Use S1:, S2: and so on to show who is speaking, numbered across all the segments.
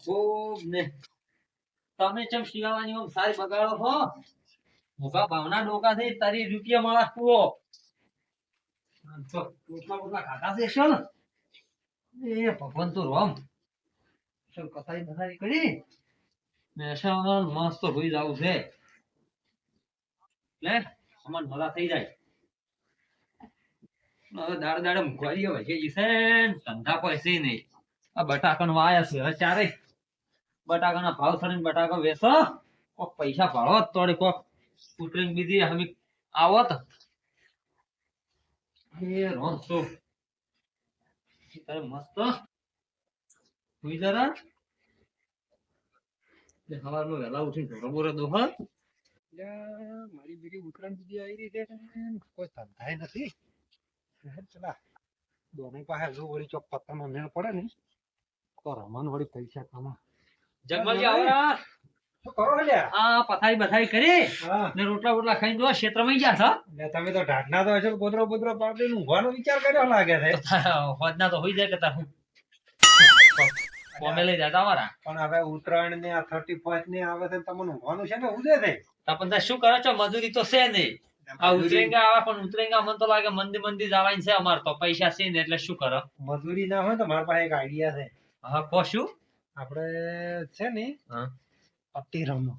S1: ખૂબ ને તમે ચમ શિયાળાની ઓમ સારી બગાડો છો મુકા ભાવના ડોકા થઈ તારી રૂપિયા મળા કુઓ તો ટોટલા બોટલા ખાધા છે શું એ ભગવાન તું રોમ શું કથારી બથારી કરી ને અસલ મસ્ત હોઈ જાવું છે લે અમાર મજા થઈ જાય હવે દાડ દાડે મુકવાડી હોય છે ઈસે ધંધા પૈસે નહીં આ બટાકન વાયા છે હવે ચારે બટાકાના ભાવ સડીને બટાકા વેચો કોક પૈસા ભાળો તોડી કોક કુટરીને બીજી હમી આવત એ રોન તો તારે મસ્ત હુઈ જરા તે સવારમાં વહેલા ઉઠીને ઢોરો દો હા
S2: મારી બેટી ઉત્તરાયણ બીજી આવી રહી છે કોઈ ધંધાય નથી ચલા દોની પાસે જો વળી ચોક પત્તાનો મેળ પડે ને તો રમણ વળી પૈસા કમા
S1: જગમલજી આવરા
S2: શું કરો લ્યા
S1: આ પથારી બથારી કરી
S2: હા
S1: ને રોટલા બોટલા ખાઈને જો ક્ષેત્રમાં ગયા છો
S2: લે તમે તો ઢાઢના તો હશો ગોદરો પાડીને ઊંઘવાનો વિચાર કર્યો લાગે છે
S1: હોદના તો હોઈ જાય કે તાર હું કોમે લઈ જતા વારા
S2: પણ હવે ઉત્તરાયણ ને આ 31 ને આવે છે તમને ઊંઘવાનું છે ને ઉદે છે
S1: પણ શું કરો છો મજૂરી તો છે નહીં આ ઉતરેંગા આવે પણ ઉતરેંગા મને તો લાગે મંદી જવાની છે અમાર તો પૈસા છે ને એટલે શું કરો
S2: મજૂરી ના હોય તો મારા પાસે એક આઈડિયા છે
S1: હા કો શું
S2: આપણે છે ને
S1: હા
S2: પટ્ટી રમો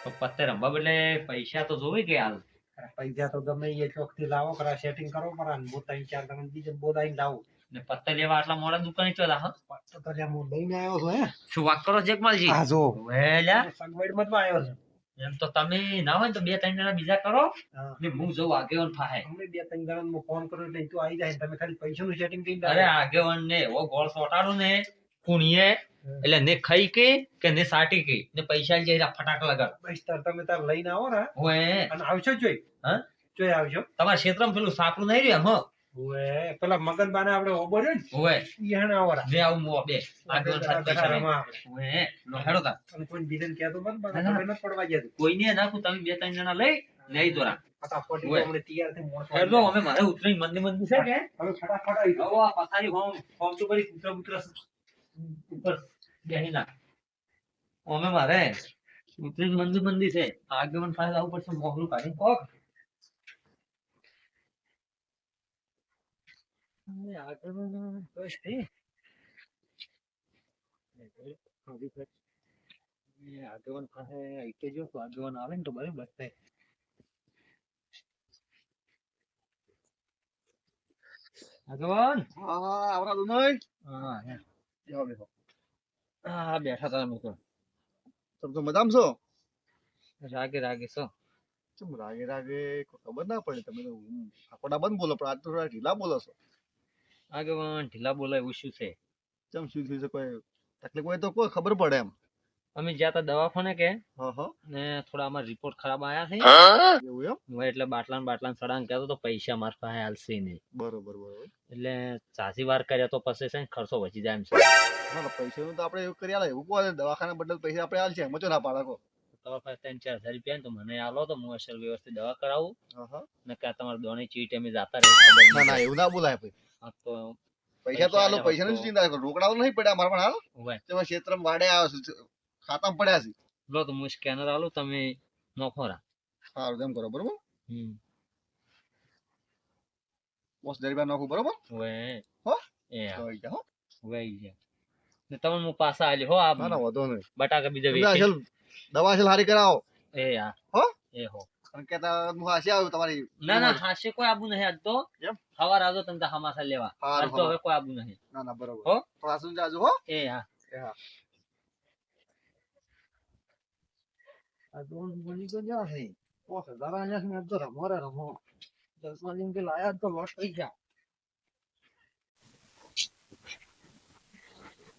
S1: તો પત્તે રમવા બદલે પૈસા તો જોવે કે હાલ
S2: પૈસા તો ગમે એ ચોક થી લાવો કરા સેટિંગ કરો કરા હું 3-4 તમને બીજે બોલાઈને લાવું
S1: ને પત્તે લેવા આટલા મોડા દુકાને ચોલા હા
S2: પટ્ટો તો લ્યા હું લઈને આવ્યો છું હે
S1: શું વાત કરો જગમાલજી
S2: આ જો
S1: વેલા
S2: સગવડ મત માં આવ્યો છું
S1: એમ તો તમે ના હોય તો 2-3 જણા બીજા કરો
S2: હા
S1: ને હું જઉં આગેવાન ફાહે
S2: અમે 2-3 જણા ને ફોન કર્યો એટલે તું આવી જાય તમે ખાલી પૈસાનું સેટિંગ કરી
S1: અરે આગેવાન ને એવો ગોળ સોટાડું ને કુણીએ એટલે ને ખાઈ કે ને સાટી કે ને પૈસા જે ફટાક લગાડ
S2: બસ તાર તમે તાર લઈને આવો ને
S1: ઓએ
S2: અને આવશો જોઈ
S1: હા
S2: જોઈ આવશો
S1: તમારા ક્ષેત્રમાં પેલું સાપડું નહીં રહ્યું એમ
S2: ઓએ પેલા મગન બાને આપણે ઓબો રહ્યો ને
S1: ઓએ
S2: ઈહાને આવરા
S1: લે આવું મો બે આગેવાન સાથે પૈસા લઈ. ઓએ નો હેડો તા
S2: અને કોઈ બીજન કહેતો મત
S1: ના, ના.
S2: બને પડવા ગયા
S1: કોઈને નાખું તમે 2-3 જણા લઈ લઈ દોરા
S2: ફટાફટ
S1: ઓએ.
S2: આપણે તૈયાર થઈ મોસ
S1: હેડો અમે મારે ઉતરી મંદી છે કે
S2: હવે ફટાફટ આવી જાઓ.
S1: હવે આ પથારી હોમ તો કરી પુત્ર ઉપર બેહી ના અમે મારે ઉતરી મંદી છે આગેવાન પાસે આવું પડશે મોહલું કાઢી કોક આગેવાન તો છે આગેવાન પાસે આઈકે જો તો આગેવાન આવે ને તો બરાબર થાય આગેવાન
S2: હા આવરા દુનોય
S1: હા હે.
S2: જાઓ બેસો
S1: હા બેઠા હતા મૂકો
S2: તમે તો મજામાં છો
S1: રાગે છો
S2: ચમ રાગે કોઈ ખબર ના પડી તમે તો આકોડા બંધ બોલો પણ આજ તો થોડા ઢીલા બોલો છો
S1: આગેવાન ઢીલા બોલાય એવું શું છે
S2: ચમ શું થયું છે કોઈ તકલીફ હોય તો કોઈ ખબર પડે એમ
S1: અમે જ્યાં તા દવાખાને કે
S2: હા હા
S1: ને થોડા અમાર રિપોર્ટ ખરાબ આયા છે
S2: એવું એમ
S1: હું એટલે બાટલાન સડાંગ કહેતો તો પૈસા માર પાસે હાલશે નહીં
S2: બરોબર
S1: એટલે ચાસી વાર કર્યા તો પછી છે ને ખર્ચો વધી જાય એમ છે
S2: ના પૈસાનું તો આપણે એવું કરી આલે એવું કહો દવાખાના બદલ પૈસા આપણે આલ છે એમ તો ના પાડો
S1: તમારા પાસે 3-4 હજાર રૂપિયા ને તો મને આલો તો હું અસલ વ્યવસ્થિત દવા કરાવું ને કે તમારે દોની ચીટ અમે જાતા રહે
S2: ના ના એવું ના બોલાય ભાઈ
S1: હા તો
S2: પૈસા તો આલો પૈસાની શું ચિંતા કરો રોકડા તો નહીં પડ્યા મારા પણ હાલ
S1: હોય
S2: તેમાં ક્ષેત્રમાં વાડે આવ્યો છે ખાતામાં પડ્યા છે
S1: લો તો હું સ્કેનર આલું તમે નોખો રા
S2: સારું એમ કરો બરોબર
S1: હમ
S2: 10,000 રૂપિયા નાખું બરોબર
S1: હોય
S2: હો
S1: એ
S2: તો આવી જા હો
S1: વઈ જાય ને તમને હું પાછા આલ્યો હો આ
S2: ના ના વધો નહીં
S1: બટાકા બીજા
S2: તમે
S1: વેચી
S2: અસલ દવા અસલ હારી કરાવો
S1: એ હા
S2: હો
S1: એ હો
S2: અને કેતા હું હાસી આવ્યું તમારી
S1: ના હાશે કોઈ આબુ નહીં આજ તો
S2: એમ
S1: સવાર આવજો તમે હમાસા લેવા
S2: હારું,
S1: આજ તો હવે કોઈ આબુ નહીં
S2: ના ના બરોબર
S1: હો
S2: તો હાસું જાજો હો
S1: એ હા
S2: હા
S3: આ દોન બની તો જા છે ઓસ દારા ન્યા ને તો રમો દસમાલીન કે લાયા તો લોસ થઈ ગયા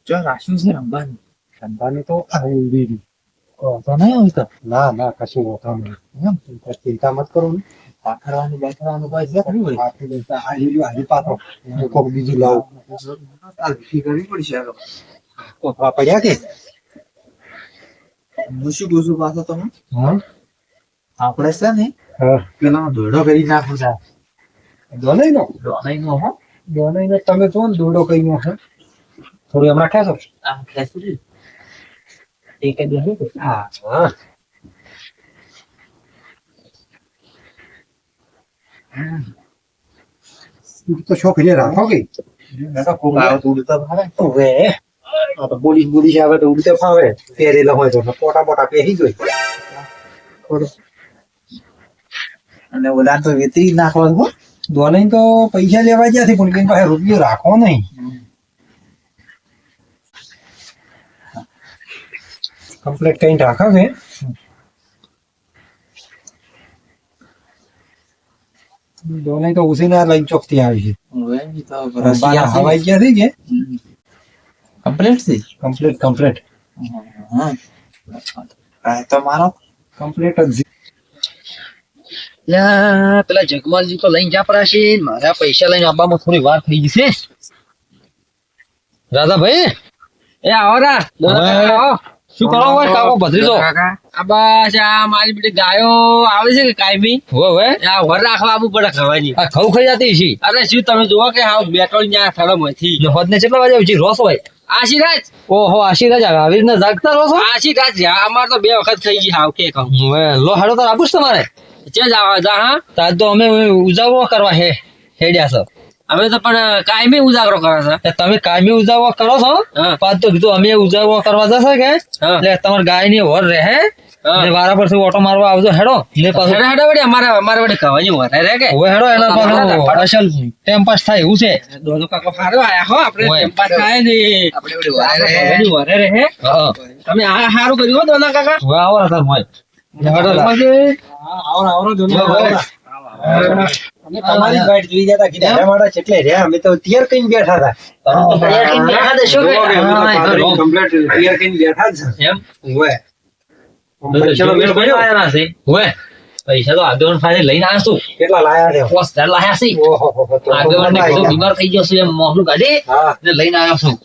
S3: જો રાશુ છે રંબાની
S2: ધંધાની તો આવી દીધી
S3: તો નહીં હોય તો
S2: ના ના કશું હોતો નહીં
S3: એમ
S2: ચિંતા મત કરો ને
S3: પાખરવાનું કોઈ છે ખરી હોય
S2: બાકી દેતા હાજી પાછો કોક બીજું લાવું
S3: આ ફી કરવી પડશે હાલો
S2: કોથળા પડ્યા કે
S3: હું શું પૂછું પાછો તમે
S2: હા
S3: આપણે છે ને
S2: હા
S3: પેલા દોડો કરી નાખું છે
S2: દોનાઈ નો
S3: દોડાઈ નો હો
S2: દોનાઈ નો તમે જો ને દોડો કઈ નો છે થોડું હમણાં ખેંચો.
S1: આમ ખેંચું છું. એક જ બેસું છું.
S2: હા હા. તો શોખ રે રાખો કે હવે આ તો બોલી આવે તો ઉડતે ફાવે પહેરેલા હોય તો પોટા પોટા પહેરી જોઈ
S3: અને ઓલા તો વેતરી નાખવાનું હો.
S2: દોને તો પૈસા લેવા જ્યાંથી પણ કઈ પાસે રૂપિયો રાખો નહીં. કમ્પ્લીટ કઈ રાખો છે. દોને તો ઉસીના લઈ ચોક થી આવી છે.
S3: હવે ઈ તો
S2: રસિયા હવાઈ ગયા છે કે
S3: કમ્પ્લીટ છે.
S2: કમ્પ્લીટ
S3: હા આ તો મારો
S2: કમ્પ્લીટ જ છે.
S1: લ્યા, પેલા જગમાલજી તો લઈને જા પરાશે ને મારા પૈસા લઈને આવવામાં થોડી વાર થઈ ગઈ છે. રાધાભાઈ એ આવો રા આવો. શું કરો હોય કાકો ભત્રીજો? આ બસ આ મારી બધી ગાયો આવે છે કે કાયમી હવે આ વર રાખવા આવવું પડે ખાવાની. આ ખવ ખાઈ જતી છે. અરે શું તમે જોવો કે હાવ બેટોળ ન્યા થળમાંથી હોદ ને કેટલા વાગે આવી રોસ હોય આશીર્વાદ. ઓહો આશીર્વાદ આવી રીતના જાગતા રહો છો? આશીર્વાદ અમાર તો 2 વખત થઈ ગઈ હાવ કે કહું. લો હાડો તો આપું તમારે ચે જાવા જા. હા તાર તો અમે ઉજાગરો કરવા હેડ્યા છો. અમે તો પણ કાયમી ઉજાગરો કરે છે. તમે કાયમી ઉજાગરો કરો છો? પાછ તો કીધું અમે ઉજાગરો કરવા જશે કે એટલે તમારે ગાય ની વર રહે ને વારા પરથી ઓટો મારવા આવજો હેડો ને પાછો હેડો વડી અમારે વડી ખાવાની વર રહે કે હવે હેડો એના પાછો અસલ ટાઈમ પાસ થાય એવું છે. દોનો કાકો હારો આયા હો આપણે ટાઈમ પાસ થાય ને આપણે વડી વર રહે. હા તમે આ હારું કર્યું હો દોના કાકા. હવે આવો તાર મોય હેડો આવો આવો દોનો
S2: તમારી ગાઈડ જોઈ જતા કીધા રે મારા કેટલે રે અમે તો તિયર કઈ બેઠા હતા. કમ્પ્લીટ તિયર કઈ બેઠા જ એમ ઓય પૈસા તો આગળ ફાડે લઈને આવ્યો છું. કેટલા લાયા છે? 5000 લાયા છે. આગળ ને કીધું બીમાર થઈ ગયો છું એમ મોહલું કાઢી ને લઈને આવ્યો છું.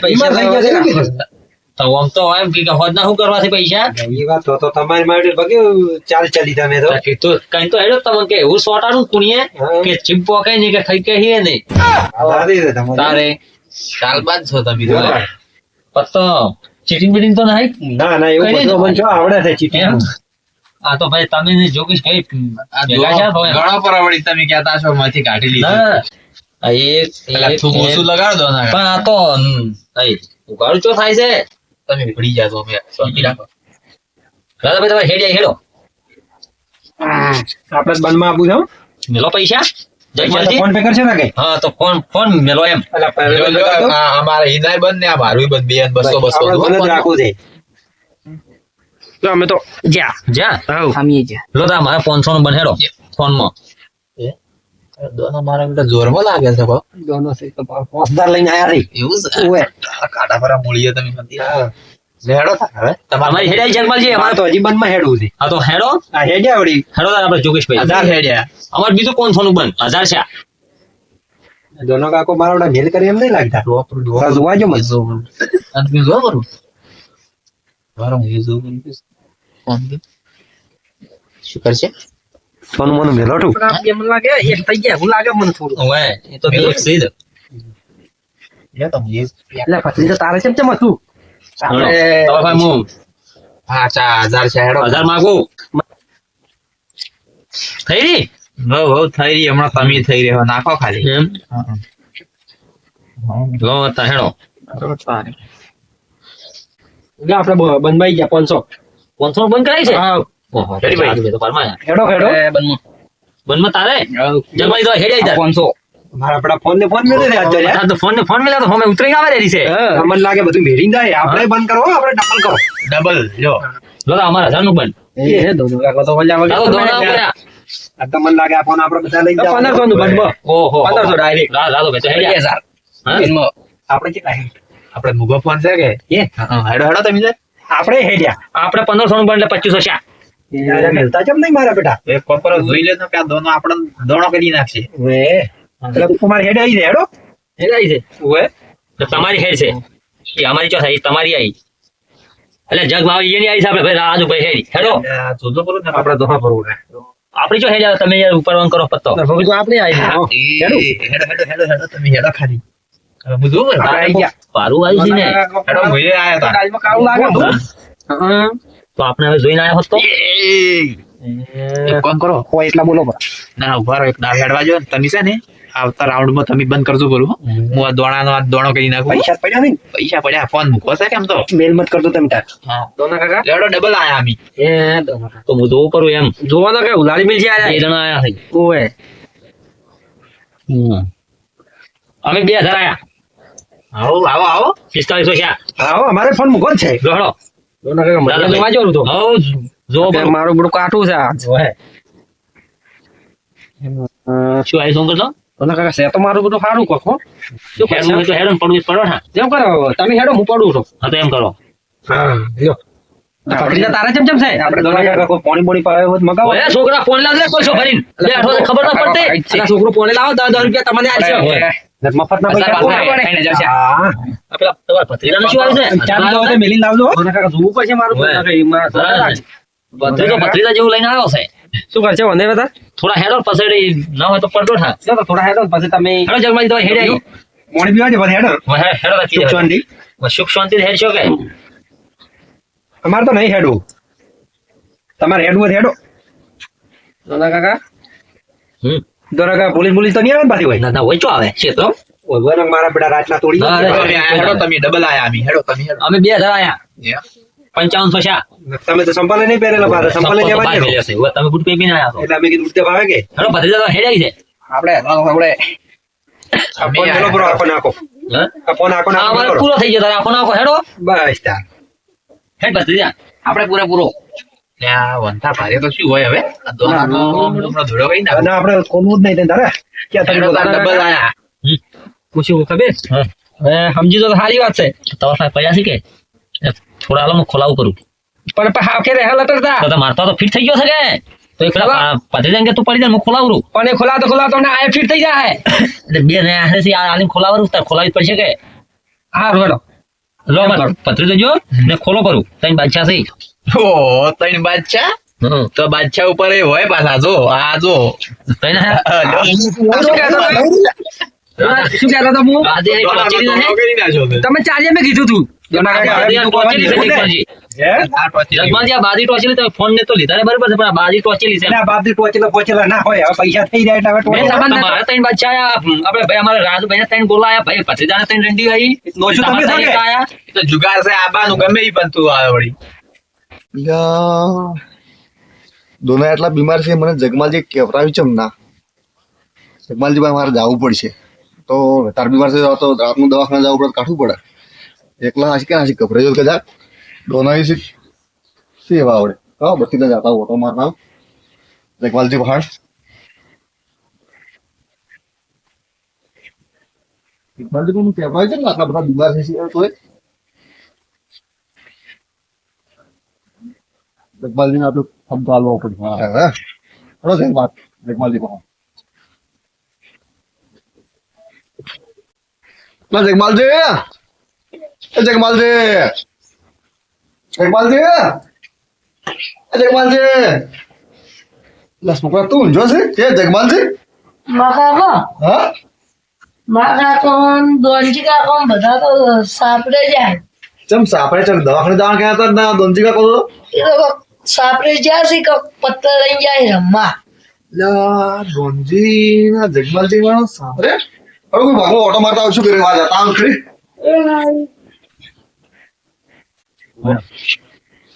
S2: પૈસા થઈ ગયા છે તો આમ તો એમ કે હોદ ના શું કરવા છે પૈસા? એ વાત તો તમારી માટે બગ્યું ચાલ ચાલી તમે તો કીધું કઈ તો હેડો તમને કે એવું સોટાનું કુણીએ કે ચીપો કઈ નહીં કે ખાઈ કે હે નહીં તારે ચાલ બાદ છો તમે તો પત્તો ચીટિંગ બીટિંગ તો નહીં? ના ના એવું બધું મને જો આવડે છે ચીટિંગ. આ તો ભાઈ તમે જોગીશ કઈ
S3: ઘણા પર વળી તમે કહેતા છો માંથી કાઢી લીધી.
S1: ઓછું લગાડ દો પણ આ તો ઉગાડું ચો થાય છે. તમે પડી જાતો અમે શાંતિ રાખો. રાધાભાઈ તમે હેડ્યા હેડો આપણે બંધ માં આપું છો મેલો પૈસા ફોન પે કરશે ને કે? હા તો ફોન મેલો એમ
S3: અમારે હિનાય બંધ ને આ મારું બંધ 200
S2: રાખવું છે.
S1: અમે તો જા લો તા મારે 500 નું બનેડો ફોન માં.
S3: દોનો મારા બેટા જોરમાં લાગે છે ભાવ.
S2: દોનો છે તો 5000 લઈને આયા રે
S3: એવું છે ઓએ કાડા પર મૂળીએ તમે લેડો હવે
S1: તમારી હેડાઈ જગમાલજી અમારે
S2: તો હજી બંધ માં હેડવું છે.
S1: હા તો હેડો
S2: આ હેડ્યા વળી
S1: હેડો તાર આપણે જોગેશભાઈ
S3: 1000 હેડ્યા.
S1: અમાર બીજું 500 નું બંધ 1000 છે.
S2: દોનો કાકો મારા મેલ કરી એમ નહીં લાગતા. જોવા જો મત
S3: અને જો કરું વારો એ જો ફોન દે શું કરશે
S2: ફોન મને મેલોઠું
S1: એમ લાગે એક થઈ ગયા હું લાગે મને થોડું ઓય એ તો બે એક સીધ
S3: લે તો એ
S1: એટલે પછી તો તારે કેમ હતું આપણે તો ભાઈ હું
S3: 5000 છે હેડો
S1: 1000 માંગુ થઈ રી
S3: હો થઈ રહી હમણાં તમે થઈ રહ્યો નાખો ખાલી
S1: એમ લો તા હેડો એટલે આપણે બંધવાઈ ગયા 500 બંધ કરાય છે. હા ઓહો રેડી ભાઈ તો પરમાયા
S2: હેડો હેડો
S1: બંધમાં તારે જમાઈ તો હેડી જા 500
S2: મારા આપડા ફોન ને ફોન મેલે આજ
S1: તો ફોન મેલા તો હમે ઉતરી આવે રેડી છે.
S2: તમને લાગે બધું મેરીને જાય આપણે બંધ કરો આપણે ડબલ કરો
S3: ડબલ લો
S1: લો અમાર 1000 નું બંધ
S2: એ દોનો કાકો તો વલ્યા
S1: ચાલો દોના ઉપર
S2: આ તમને લાગે આ ફોન આપણે બધા લઈ જાવ
S1: 1500 નું બંધ ઓહો 1500 ડાયરેક્ટ રાધો ભાઈ તો હેડી 1000
S2: આપણે કેટલા હે
S3: આપણે મુગો ફોન છે કે હેડો હેડો તમે
S2: આપણે હેડ્યા
S1: આપણે 1500 નું બંધ એટલે 2500 છે.
S2: મેલતા કેમ નહીં મારા બેટા
S3: એક કોપર જોઈ લે તો કે આ દોનો આપણે દોણો કરી નાખશે.
S2: વે એટલે તમારે હેડ આવી હેડો
S1: હેડાઈ છે
S2: વે
S1: તો તમારી હેડ છે એ અમારી ચો થાય તમારી આવી એટલે જગ માં એની આવી છે આપણે ભાઈ રાજુ ભાઈ હેડી હેડો
S3: જોજો કરો ને
S2: આપણે દોહા ભરવું ને
S1: આપણી ચો હેડ આવે તમે યાર ઉપર ઓન કરો પત્તો
S2: ભગત આપણે આવી
S3: હેડો હેડો હેડો તમે હેડો ખાલી હવે હું જોઉં
S2: આપણે આવી ગયા
S1: પારું આવ્યું છે ને
S4: હેડો ભઈએ આયા હતા
S2: ગાડીમાં કાળું લાગે તો. હા.
S1: તો આપણે હવે જોઈને આવ્યા હોત તો
S4: એક કામ કરો
S2: હોય એટલા બોલો બરા.
S4: ના ઉભા રહો એક દાવ હેડવા જો તમે છે ને આવતા રાઉન્ડ માં તમે બંધ કરજો બોલું હું આ દોણો કરી નાખું
S2: પૈસા જ પડ્યા નહીં
S4: પૈસા પડ્યા ફોન મૂકો છે કેમ તો
S2: મેલ મત કરતો તમે તાર.
S4: હા
S2: દોના કાકા
S4: લેડો ડબલ આયા અમી
S2: એ દોના કાકા
S1: તો હું જોવું કરું એમ
S2: જોવાનો કે ઉલાળી મિલ જાય
S1: એ જણા આયા છે
S2: ઓય
S1: અમે 2000 આયા
S4: આવો આવો આવો
S1: 4500 છે
S2: આવો અમારે ફોન મૂકો જ છે.
S1: જોડો
S2: દોના કાકા મને જોવા જવું તો
S1: હો જો
S2: અત્યારે મારું બધું કાઠું છે આ.
S1: ઓય શું આવી શું કરતો
S2: દોના કાકા છે તો મારું બધું સારું કોકો. શું
S1: હેડું હોય તો હેડો પડવું પડો હા
S2: જેમ કરો તમે હેડો હું પડું છું.
S1: હા તો એમ કરો
S2: હા લ્યો. ભત્રીજા તારા ચમ છે આપણે દોના કાકા કોઈ પાણી બોણી પાવે હોય તો મગાવો.
S1: ઓય છોકરા ફોન લાવ લે કોઈસો ભરીને બેઠો છે ખબર ન પડતી
S2: આ છોકરો પાણી લાવો 10 રૂપિયા તમને આલશે. મફત ના પૈસા
S1: અસર
S2: કોણ
S1: ખાઈને
S2: પડે?
S1: જશે.
S2: હા.
S1: આ પેલા તમારા ભત્રીજાને શું આવ્યું છે
S2: ચાર તો હવે મેલીને લાવજો. દોના કાકા જોવું પડશે મારું.
S1: ઓય.
S2: દોના કાકા એમાં થોડા લાગે.
S1: ભત્રીજા જેવું લઈને આવ્યો છે
S2: શું કરશે વંદે બધા?
S1: થોડા હેડો પસડી ના હોય તો પડતો થા
S2: ચાલો તો થોડા હેડો પછી તમે
S1: હેડો જગમાજી તમે હેડે આવી
S2: મોણી પીવા છે હેડો.
S1: હેડો રાખી
S2: સુખ શાંતિ.
S1: સુખ શાંતિ હેડ છો કે
S2: અમારે તો નહીં હેડવું. તમારે હેડવું હોય તો હેડો. દોના કાકા દોના કાકા પોલીસ તો નહીં આવે ને પાછી હોય.
S1: ના ના હોય ચો આવે છે તો
S2: ઓય બોલે મારા બેટા રાતના તોડી
S1: ના,
S2: નાખે.
S4: તમે આયા હેડો તમે ડબલ આયા અમી હેડો તમે હેડો
S1: અમે 2000 આયા 5500 છે
S2: તમે તો સંપાલે નહીં પહેરેલા પાછા. સંપાલે
S1: સંપલ તો
S2: જવા
S1: બહાર
S2: દે.
S1: મેલ્યો છે. હવે તમે બુટ પહેરીને આયા છો
S2: એટલે અમે કીધું ઉડતે ભાવે કે
S1: હેડો ભત્રીજા તો હેડ આવી છે
S2: આપણે આ ફોન પેલો પૂરો આખો નાખો.
S1: હા
S2: આ ફોન આખો નાખો
S1: અમારે
S2: કરો.
S1: પૂરો થઈ ગયો તારે આખો નાખો હેડો
S2: બસ તાર.
S1: હેડ ભત્રીજા આપણે પૂરો
S4: ત્યાં વંથા ભારે તો શું હોય હવે આ દોણાનો હમણાં ધોળો કરી નાખો
S2: ના આપણે ખોલવું જ નહીં તેને તારે. ક્યાં તારી
S4: હેડો તાર
S2: દોના
S4: ડબલ
S2: કાકા?
S4: આયા
S2: પૂછ્યું ખબર?
S1: હા
S2: હવે સમજી તો સારી વાત છે.
S1: તમારા પાસે પૈસા છે કે થોડા હાલો હું ખોલાવું કરું
S2: પણ હા કે રહેલા હતા.
S1: તો મારતો તો ફિટ થઈ ગયો છે કે તો એક ભત્રીજા કે તું પડી જાય હું ખોલાવું
S2: પણ એ ખોલાતો ને આ ફિટ થઈ જાય.
S1: એટલે બે ને આને છે આ આલીને ખોલાવાનું તાર ખોલાવી જ પડશે કે
S2: હા રોડો.
S1: લો માર ભત્રીજો જો ને ખોલો કરું તઈ બાદશાહ છે
S4: ઓ તૈણ બાદશાહ
S1: હમ
S4: તો બાદશાહ ઉપર એ હોય પાછા જો આ જો
S1: તઈ ને
S2: શું કહેતો હતો? શું કહેતો હતો હું?
S1: આજે ટોચેલી
S4: દોણાનો
S1: છે
S4: કરી નાખ્યો છે.
S2: તમે ચાલીએ મેં કીધું તું.
S1: દોણા કાકા હવે ટોચેલી છે જગમાજી
S2: હે?
S4: આ ટોચેલી.
S1: જગમાજી આ બાજી ટોચેલી તમે ફોન ને તો લીધા ને બરાબર છે પણ આ બાજી ટોચેલી છે
S2: ના બાપથી ટોચેલા ના હોય. હવે પૈસા થઈ જાય એટલે હવે
S1: મેં
S2: ટોચેલા
S1: તમારા ત્રણ બાદશાહ આયા આપણે ભાઈ અમારે રાજુભાઈ ત્રણ બોલાયા ભાઈ ભત્રીજાને ત્રણ રંડી આવી
S2: નોશું તમે છો કે?
S1: આયા
S4: એ તો જુગાર છે આબાનું ગમે ઈ પણ તું આવે વળી
S3: દોના એટલા બીમાર છે મને જગમાલજી કેવરાવ્યું છે ના જગમાલજી ભાઈ મારે જવું પડશે તો તાર બીમાર છે તો રાતનું દવાખાને જવું પડે કાઢવું પડે એકલા હાસી ગભરાઈ જો કદાચ દોના છે સેવા આવડે હા બધી જતા ઓટો મારના જગમાલજી ભાઈ જગમાલજી હું કેવરાવ્યું છે ને આટલા બધા બીમાર છે તો જગમાલજીને આપણે શબ્દ આલવો પડે હા ચલો જય વાત જગમાલજી ભાઈ ના જગમાલજી એ જગમાલજી લસ મુકરા તું ઊંઝો છે કે જગમાલજી
S5: મારા
S3: હા
S5: કાકા દોનજી કાકા બધા તો સાપડે જાય
S3: ચમ સાપડે ચમ દવાખાને જવા ગયા હતા ના દોનજી કા કહો
S5: એ તો સાપડે જાય છે કે પત્તર લઈને જાય રમવા
S3: લા દોનજી ના જગમાલજી વાળો સાપડે હવે કોઈ ભાગો ઓટો મારતા આવું શું કરે વાત હતા આમ ખરી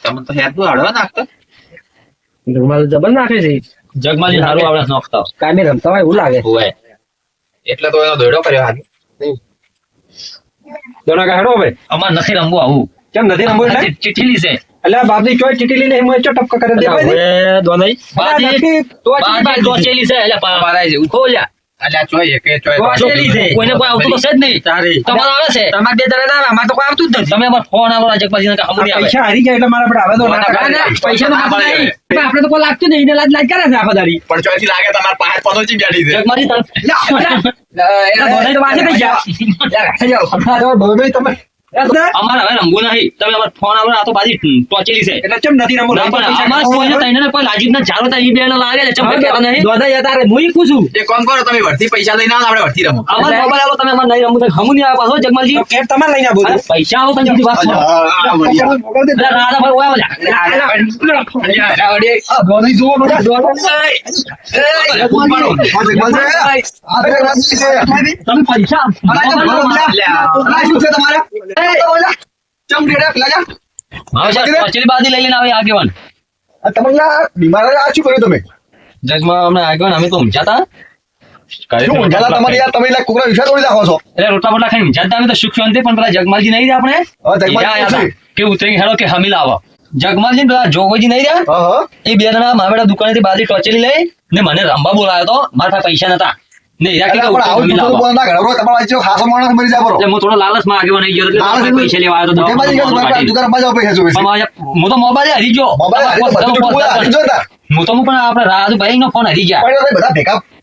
S4: તમે તો હેડ નું હળવા નાખતા
S2: જગમાલ જબર નાખે છે.
S1: જગમાજી સારું આવડે નોખતા
S2: કાયમી રમતા હોય એવું લાગે.
S1: હોય
S4: એટલે તો એનો દોડો કર્યો હાલ
S2: દોના કાકા હેડો હવે.
S1: અમાર નથી રમવું આવું
S2: કેમ નથી રમવું એટલે?
S1: ચીઠીલી છે
S2: એટલે આ બાપની ચોય ચીટી લઈને એમાં ચો ટપકા કરે દેવાય ને?
S1: હવે દોનાઈ
S2: અલા નથી, તો આ ચીટી
S1: બાજી ટોચેલી છે એટલે
S4: મારા જેવું.
S1: ખોલ્યા
S4: અલ્યા ચોય એકે ચોય
S2: ટોચેલી છે.
S1: કોઈને કોઈ આવતું તો છે જ નહીં તમારે આવે છે
S2: તમારે બે જણા ના આવે અમારે તો કોઈ આવતું જ નથી.
S1: તમે અમાર ફોન આલો રાજકભાઈ કે હમણાં આવે
S2: પૈસા હારી જાય એટલે મારા આપણે આવે તો ના
S4: ના,
S2: ના,
S4: ના,
S2: પૈસાનો હાથ
S4: ના,
S2: નહીં. પણ આપણે તો કોઈ લાગતું નહીં એને લાજ લાજ કરે છે આખો દાડી.
S4: પણ ચોયથી લાગે તમારે પાંચ પનોચી બેઠી છે
S1: જગમાજી તમે
S2: એના ધોરણે તો વાંચે થઈ ગયા. યાર, થઈ જાઓ. હમણાં તો ભાઈ તમે
S1: અમારે હવે રમવું નહીં. તમે અમારે ફોન આવે આ તો બાજી ટોચેલી છે.
S2: એટલે ચમ નથી રમવું?
S1: ના, પણ અમારે કોઈને તઈને કોઈ લાજી જ ના ચાલો તો ઈ બેને લાગે છે. ચમ કહેતા નહીં.
S2: દોડા જતા રે હું ઈકું છું.
S4: એક કામ કરો તમે વળતી પૈસા લઈને આવો, આપણે વળતી રમો.
S1: અમારે મોબાઈલ આલો તમે અમારે નહીં રમવું તો હમું નહીં આવે પાછો જગમાલજી.
S2: તો કેમ તમારે લઈને આવો છો?
S1: અરે પૈસા આલો તમે બીજી વાત કરો.
S2: મોકલ દે.
S1: અરે રાધાભાઈ ઓય આવો જા.
S2: દોડી જુઓ બધા.
S1: તમે પૈસા ટોચેલી બાજી લઈ લઈને આવે આગેવાન. જગમાં અમને આગેવાન અમે તો ઊંઝાતા. એટલે રોટલા બોટલા ખાઈને ઊંઝાતા અમે તો સુખ શાંતિ. પણ પેલા જગમાલજી નહીં રહ્યા આપણે
S3: જગમાલજી
S1: એ આયા હતા. કે ઉતરી હેડો કે હમી લાવો. જગમાલજી ને પેલા જોગોજી નહીં રહ્યા એ બે જણા મારા દુકાનેથી બાજી ટોચેલી લઈ ને મને રમવા બોલાયો તો મારા પાસે પૈસા નતા ને હીરા કે હમી લાવો. એટલે હું થોડો લાલચમાં આગેવાન આવી ગયો એટલે મારા પાસે પૈસા લેવા આવ્યો તો હું તો મોબાઈલ હરી ગયો. હું તો પણ આપણે રાજુભાઈ નો ફોન હરી ગયા.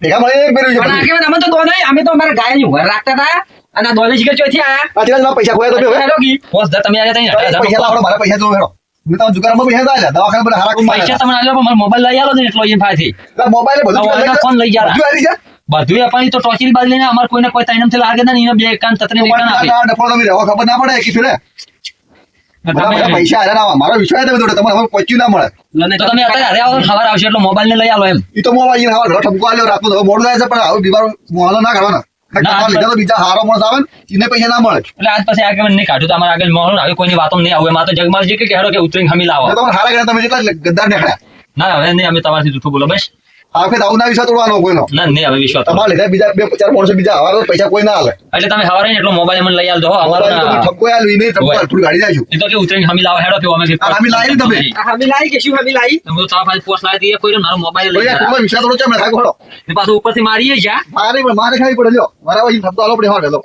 S2: પણ આગેવાન અમે તો દોડાય, અમે તો અમારા ગાયની ઉભા રાખતા હતા અને આ દોડે શીખર ચોથી આયા.
S3: પૈસા ખોયા તો
S2: હેલો કી.
S1: બોસ તમે આવ્યા ત્યાં પૈસા તમે આલ્યો પણ મારો મોબાઈલ લઈ આલો ને એટલો એ ફાયથી ફોન લઈ ગયા બધું અપાણી તો ટોચરી બાજુ લઈને અમારે કોઈને કોઈ તાઈનમ થી લાગે ને એને બે કાન તતરી નીકળ આપે.
S3: ખબર ના પડે કે પૈસા મારો વિશ્વાસ તમારે પહોંચ્યું ના મળે
S1: તો તમે અત્યારે હારે આવો ખબર આવશે એટલે મોબાઈલ ને લઈ આલો એમ.
S3: એ તો મોબાઈલ ઠપકો આલ્યો રાતનો મોડું થાય છે પણ આવું બીમાર મોહલો ના કાઢવાના લીધા તો બીજા હારો માણસ આવે એને પૈસા ના મળે
S1: એટલે આજ પછી આગળ નહીં કાઢ્યું તો અમારે આગળ મોહન આવી કોઈની વાતો નહીં આવે. મારે તો જગમાલજી કે હેડો કે ઉતરીને હમી લાવો.
S3: તમારે હારા ગયા તમે જેટલા ગદ્દાર નીકળ્યા
S1: ના હવે નહીં અમે તમારાથી જૂઠું બોલો બસ.
S3: આ વખત આવું ના વિશ્વાસ તોડવાનો કોઈનો
S1: ના નહીં હવે વિશ્વાસ કરો.
S3: તમારે લીધા બીજા 2-4 માણસો બીજા હવારો પૈસા કોઈ ના હાલે
S1: એટલે તમે હવારે ને એટલો મોબાઈલ મને લઈ આલજો હો. અમારો
S3: ઠપકો આલ્યો એને ઠપકો થોડી ગાડી જાય
S1: એ તો કે ઉતરીને હમી લાવો હેડો કે અમે કે
S3: હમી લાવી તમે?
S2: હમી લાવી કે શું હમી લાવી?
S1: તમે તો તમારા પાસે પોસ્ટ લાવી દઈએ કોઈ મારો મોબાઈલ લઈ
S3: કોઈ
S1: ગયા
S3: વિશ્વાસ તોડો છે મેં થાકો
S1: પાછું ઉપરથી મારીએ જા.
S3: મારે ખાવી પડે લ્યો મારા પછી ઠપકો આલો પડે હા હેલો